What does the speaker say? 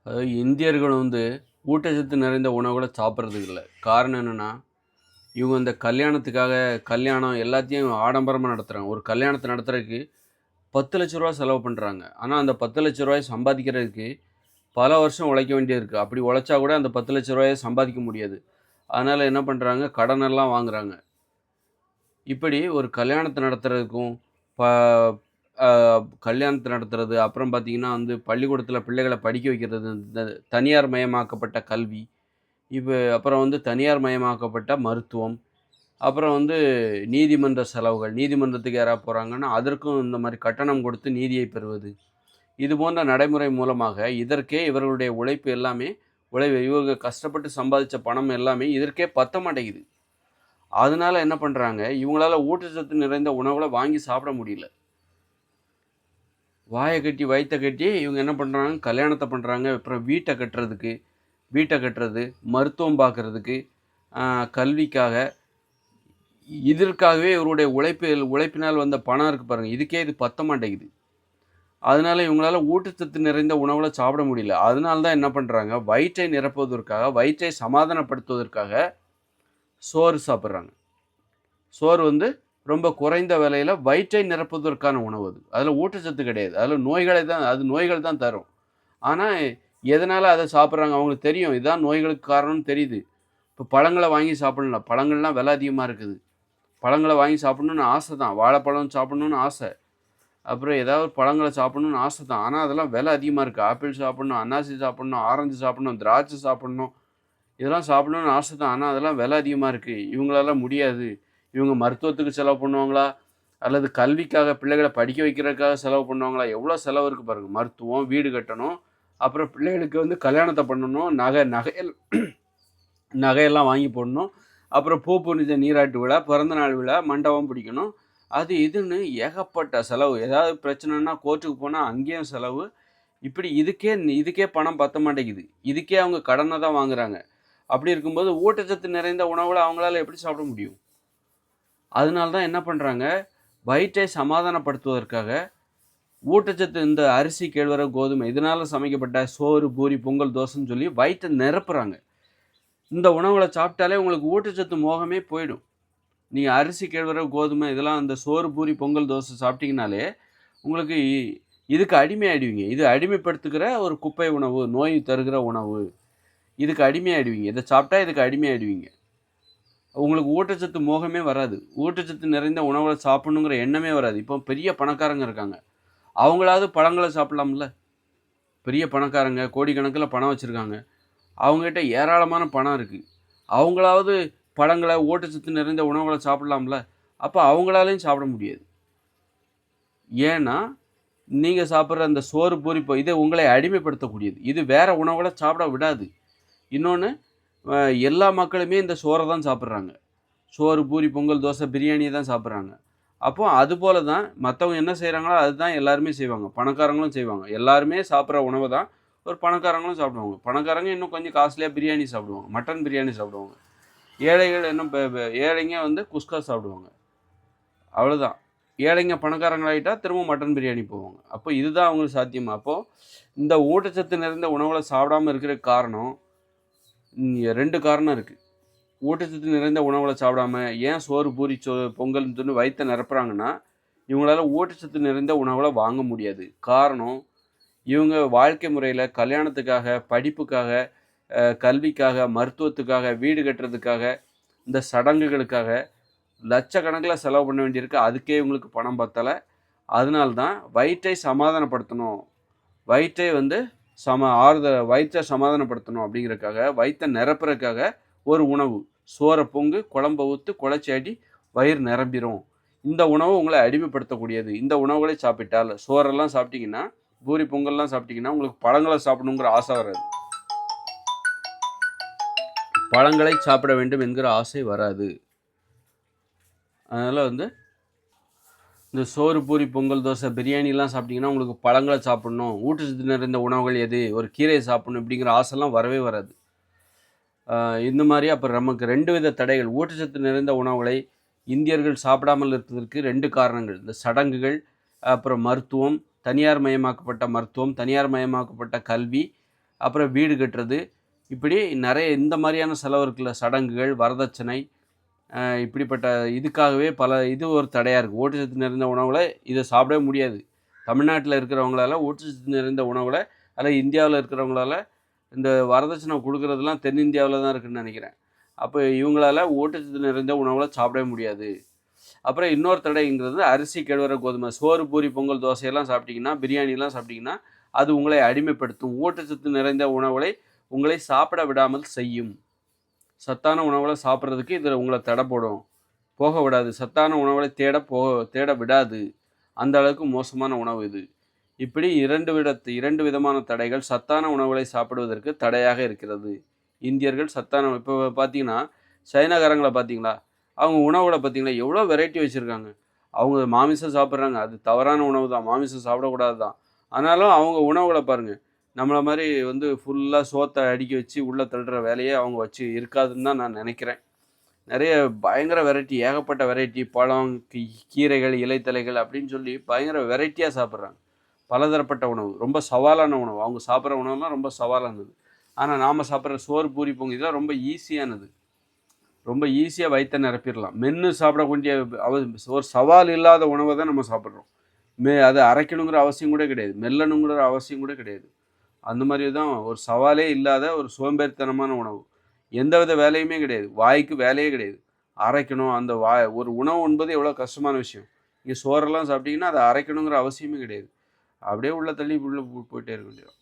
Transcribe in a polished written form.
அதாவது இந்தியர்கள் ஊட்டச்சத்து நிறைந்த உணவுகள சாப்பிட்றதுக்கு இல்ல. காரணம் என்னன்னா, இவங்க இந்த கல்யாணத்துக்காக கல்யாணம் எல்லாத்தையும் ஆடம்பரமா நடத்துறாங்க. ஒரு கல்யாணத்த நடத்துறதுக்கு ரூ. 10,00,000 செலவு பண்றாங்க. ஆனா, அந்த ரூ. 10,00,000 சம்பாதிக்கிறதுக்கு பல வருஷம் உழைக்க வேண்டியது இருக்கு. அப்படி உழைச்சா கூட அந்த ரூ. 10,00,000 சம்பாதிக்க முடியாது. அதனால என்ன பண்றாங்க, கடனெல்லாம் வாங்குறாங்க. இப்படி ஒரு கல்யாணத்த நடத்துறதுக்கும், ப அ கல்யாணத்த நடத்துறது, அப்புறம் பார்த்தீங்கன்னா பள்ளிக்கூடத்தில பிள்ளைகள படிக்க வைக்கிறது, இந்த தனியார் மயமாக்கப்பட்ட கல்வி, அப்புறம் தனியார் மயமாக்கப்பட்ட மருத்துவம், அப்புறம் நீதிமன்ற செலவுகள். நீதிமன்றத்துக்கு யாராவது போறாங்கன்னா, அதற்கும் இந்த மாரி கட்டணம் கொடுத்து நீதியை பெறுவது. இது போன்ற நடைமுறை மூலமாக இதற்கே இவர்களுடைய உழைப்பு எல்லாமே இவங்க கஷ்டப்பட்டு சம்பாதிச்ச பணம் எல்லாமே இதற்கே பத்த மாட்டேங்குது. அதனால என்ன பண்றாங்க, இவங்களால ஊட்டச்சத்து நிறைந்த உணவுகள வாங்கி சாப்பிட முடியல. வாய கட்டி, வயித்த கட்டி இவங்க என்ன பண்றாங்க, கல்யாணத்த பண்றாங்க. அப்புறம் வீட்ட கட்டுறது, மருத்துவம் பார்க்கறதுக்கு, அ கல்விக்காக, இதற்காகவே இவருடைய உழைப்பினால் வந்த பணம் இருக்கு பாருங்க. இதுக்கே இது பத்த மாட்டேங்குது. அதனால இவங்களால ஊட்டச்சத்து நிறைந்த உணவுகள சாப்பிட முடியல. அதனால தான் என்ன பண்றாங்க, வயிற்றை நிரப்புவதற்காக, வயிற்றை சமாதானப்படுத்துவதற்காக சோறு சாப்பிடுறாங்க. சோறு ரொம்ப குறைந்த விலையில வயிற்றை நிரப்புவதற்கான உணவு அது. அதில ஊட்டச்சத்து கிடையாது. அதில நோய்கள் தான் தரும். ஆனா, எதனால அத சாப்பிடுறாங்க? அவங்களுக்கு தெரியும். இதுதான் நோய்களுக்கு காரணம்னு தெரியுது. இப்ப பழங்கள வாங்கி சாப்பிடலாம். பழங்கள்லாம் விலை அதிகமா இருக்குது. பழங்கள வாங்கி சாப்பிடணும்னு ஆசை தான். வாழைப்பழம் சாப்பிடணும்னு ஆசை. அப்புறம் ஏதாவது பழங்கள சாப்பிடணும்னு ஆசை தான். ஆனா, அதெல்லாம் விலை அதிகமா இருக்கு. ஆப்பிள் சாப்பிடணும், அன்னாசி சாப்பிடணும், ஆரஞ்சு சாப்பிடணும், திராட்சை சாப்பிடணும். இதெல்லாம் சாப்பிடணும்னு ஆசை தான். ஆனா, அதெல்லாம் விலை அதிகமா இருக்கு. இவங்களால முடியாது. இவங்க மருத்துவத்துக்கு செலவு பண்ணுவாங்களா? அல்லது கல்விக்காக பிள்ளைகள படிக்க வைக்கிறதுக்காக செலவு பண்ணுவாங்களா? எவ்வளோ செலவு இருக்கு பாருங்க. மருத்துவம், வீடு கட்டணும். அப்புறம் பிள்ளைகளுக்கு கல்யாணத்த பண்ணணும். நகையெல்லாம் வாங்கி போடணும். அப்புறம் புனித நீராட்டு விழா, பிறந்தநாள் விழா, மண்டபம் பிடிக்கணும். அது இதுன்னு ஏகப்பட்ட செலவு. ஏதாவது பிரச்சனைன்னா கோர்ட்டுக்கு போனா அங்கேயும் செலவு. இப்படி இதுக்கே பணம் பத்த மாட்டேங்குது. இதுக்கே அவங்க கடன தான் வாங்குறாங்க. அப்படி இருக்கும்போது ஊட்டச்சத்து நிறைந்த உணவுகள அவங்களால எப்படி சாப்பிட முடியும்? அதனால தான் என்ன பண்றாங்க, வயிற்றை சமாதானப்படுத்துவதற்காக ஊட்டச்சத்து இந்த அரிசி, கேழ்வரகு, கோதுமை இதனால சமைக்கப்பட்ட சோறு, பூரி, பொங்கல், தோசைன்னு சொல்லி வயித்த நிரப்புறாங்க. இந்த உணவுகள சாப்பிட்டாலே உங்களுக்கு ஊட்டச்சத்து மோகமே போயிடும். நீங்க அரிசி, கேழ்வரகு, கோதுமை இதெல்லாம் அந்த சோறு, பூரி, பொங்கல், தோசை சாப்பிட்டீங்கனாலே, உங்களுக்கு இதுக்கு அடிமையாயிடுவீங்க. இது அடிமைப்படுத்துகிற ஒரு குப்பை உணவு, நோய் தருகிற உணவு. இதுக்கு அடிமையாயிடுவீங்க. இத சாப்பிட்டா இதுக்கு அடிமையாயிடுவீங்க. உங்களுக்கு ஊட்டச்சத்து மோகமே வராது. ஊட்டச்சத்து நிறைந்த உணவுகள சாப்பிடணுங்கிற எண்ணமே வராது. இப்போ பெரிய பணக்காரங்க இருக்காங்க. அவங்களாவது பழங்கள சாப்பிடலாம்ல? பெரிய பணக்காரங்க, கோடிக்கணக்கில பணம் வச்சிருக்காங்க. அவங்ககிட்ட ஏராளமான பணம் இருக்கு. அவங்களாவது பழங்கள, ஊட்டச்சத்து நிறைந்த உணவுகள சாப்பிடலாம்ல? அப்ப அவங்களாலயும் சாப்பிட முடியாது. ஏன்னா, நீங்க சாப்பிடுற அந்த சோறு, பூரி இது உங்களை அடிமைப்படுத்தக்கூடியது. இது வேற உணவுகள சாப்பிட விடாது. இன்னொன்னு, அ எல்லா மக்களுமே இந்த சோற தான் சாப்பிடுறாங்க. சோறு, பூரி, பொங்கல், தோசை, பிரியாணிய தான் சாப்பிடுறாங்க. அப்போ அதுபோல தான் மத்தவங்க என்ன செய்றாங்களோ, அதுதான் எல்லாருமே செய்வாங்க. பணக்காரங்களும் செய்வாங்க. எல்லாருமே சாப்பிடுற உணவ தான் ஒரு பணக்காரங்களும் சாப்பிடுவாங்க. பணக்காரங்க இன்னும் கொஞ்சம் காஸ்ட்லியா பிரியாணி சாப்பிடுவாங்க. மட்டன் பிரியாணி சாப்பிடுவாங்க. ஏழைகள் இன்னும் ஏழைங்க குஸ்கா சாப்பிடுவாங்க. அவ்வளோதான். ஏழைங்க பணக்காரங்களாயிட்டா திரும்ப மட்டன் பிரியாணி போவாங்க. அப்போ இதுதான் அவங்களுக்கு சாத்தியமா? அப்போ இந்த ஊட்டச்சத்து நிறைந்த உணவுகள சாப்பிடாம இருக்கிறதுக்கு காரணம் 2 காரணம் இருக்கு. ஊட்டச்சத்து நிறைந்த உணவுகள சாப்பிடாம ஏன் சோறு, பூரி, பொங்கல்ன்னு சொல்லி வயித்த நிரப்புறாங்கன்னா, இவங்களால ஊட்டச்சத்து நிறைந்த உணவுகள வாங்க முடியாது. காரணம், இவங்க வாழ்க்கை முறையில கல்யாணத்துக்காக, படிப்புக்காக, கல்விக்காக, மருத்துவத்துக்காக, வீடு கட்டுறதுக்காக, இந்த சடங்குகளுக்காக லட்சக்கணக்கில செலவு பண்ண வேண்டியிருக்கு. அதுக்கே இவங்களுக்கு பணம் பத்தல. அதனால தான் வயிற்றை சமாதானப்படுத்தணும். வயிற்றை வயிற்ற சமாதானப்படுத்தணும் அப்படிங்கிறதுக்காக, வயித்த நிரப்புறதுக்காக ஒரு உணவு. சோற பொங்கு, குழம்ப ஊத்து, குழச்சாட்டி வயிறு நிரம்பிரும். இந்த உணவு உங்கள அடிமைப்படுத்தக்கூடியது. இந்த உணவுகளை சாப்பிட்டால் சோறெல்லாம் சாப்பிட்டீங்கன்னா, பூரி, பொங்கல்லாம் சாப்பிட்டீங்கன்னா, உங்களுக்கு பழங்கள சாப்பிடணுங்கிற ஆசை வராது. பழங்களை சாப்பிட வேண்டும் என்கிற ஆசை வராது. அதனால இந்த சோறு, பூரி, பொங்கல், தோசை, பிரியாணிலாம் சாப்பிட்டீங்கன்னா, உங்களுக்கு பழங்கள சாப்பிடணும், ஊட்டச்சத்து நிறைந்த உணவுகள் எது? ஒரு கீரைய சாப்பிடணும் இப்படிங்கிற ஆசைலாம் வரவே வராது. இந்த மாரி அப்புறம் நமக்கு 2 வித தடைகள். ஊட்டச்சத்து நிறைந்த உணவுகளை இந்தியர்கள் சாப்பிடாமல் இருப்பதற்கு 2 காரணங்கள். இந்த சடங்குகள், அப்புறம் மருத்துவம், தனியார் மயமாக்கப்பட்ட கல்வி, அப்புறம் வீடு கட்டுறது, இப்படி நிறைய இந்த மாதிரியான செலவு இருக்குல்ல, சடங்குகள், வரதட்சணை, இப்படிப்பட்ட இதுக்காகவே இது ஒரு தடையாக இருக்குது. ஊட்டச்சத்து நிறைந்த உணவுகளை இதை சாப்பிடவே முடியாது. தமிழ்நாட்டில் இருக்கிறவங்களால ஊட்டச்சத்து நிறைந்த உணவுகளை, அதில் இந்தியாவில் இருக்கிறவங்களால இந்த வரதட்சணை கொடுக்குறதுலாம் தென்னிந்தியாவில் தான் இருக்குதுன்னு நினைக்கிறேன். அப்போ இவங்களால ஊட்டச்சத்து நிறைந்த உணவுகளை சாப்பிடவே முடியாது. அப்புறம் இன்னொரு தடைங்கிறது அரிசி, கேழ்வரகு, கோதுமை, சோறு, பூரி, பொங்கல், தோசையெல்லாம் சாப்பிட்டிங்கன்னா, பிரியாணிலாம் சாப்பிட்டிங்கன்னா அது உங்களை அடிமைப்படுத்தும். ஊட்டச்சத்து நிறைந்த உணவுகளை உங்களை சாப்பிட விடாமல் செய்யும். சத்தான உணவுகளை சாப்பிட்றதுக்கு இதில் உங்களை தடை போக விடாது. சத்தான உணவுகளை தேட விடாது. அந்த அளவுக்கு மோசமான உணவு இது. இப்படி இரண்டு விதமான தடைகள் சத்தான உணவுகளை சாப்பிடுவதற்கு தடையாக இருக்கிறது. இந்தியர்கள் சத்தான இப்போ பார்த்தீங்கன்னா, சைனாக்காரங்களை பார்த்தீங்களா? அவங்க உணவுகளை பார்த்தீங்களா? எவ்வளோ வெரைட்டி வச்சுருக்காங்க. அவங்க மாமிசம் சாப்பிட்றாங்க. அது தவறான உணவு தான். மாமிசம் சாப்பிடக்கூடாது தான். ஆனாலும் அவங்க உணவுகளை பாருங்கள். நம்மளை மாதிரி ஃபுல்லாக சோத்தை அடுக்கி வச்சு உள்ளே தள்ளுற வேலையே அவங்க வச்சு இருக்காதுன்னு தான் நான் நினைக்கிறேன். நிறைய பயங்கர வெரைட்டி, ஏகப்பட்ட வெரைட்டி, பழம், கீரைகள், இலைத்தலைகள் அப்படின்னு சொல்லி பயங்கர வெரைட்டியாக சாப்பிட்றாங்க. பலதரப்பட்ட உணவு, ரொம்ப சவாலான உணவு. அவங்க சாப்பிட்ற உணவுலாம் ரொம்ப சவாலானது. ஆனால் நாம் சாப்பிட்ற சோறு, பூரி, பொங்கல் இதெல்லாம் ரொம்ப ஈஸியானது. ரொம்ப ஈஸியாக வயிற்றை நிரப்பிடலாம். மென்று சாப்பிடக்கூடிய ஒரு சவால் இல்லாத உணவை தான் நம்ம சாப்பிட்றோம். அதை அரைக்கணுங்கிற அவசியம் கூட கிடையாது. மெல்லணுங்கிற அவசியம் கூட கிடையாது. அந்த மாதிரி தான் ஒரு சவாலே இல்லாத ஒரு சோம்பேறித்தனமான உணவு. எந்தவித வேலையுமே கிடையாது. வாய்க்கு வேலையே கிடையாது. அரைக்கணும், அந்த ஒரு உணவு என்பது எவ்வளோ கஷ்டமான விஷயம். இங்கே சோறெல்லாம் சாப்பிட்டிங்கன்னா அதை அரைக்கணுங்கிற அவசியமே கிடையாது. அப்படியே உள்ள தள்ளி போயிட்டே இருக்க வேண்டியது.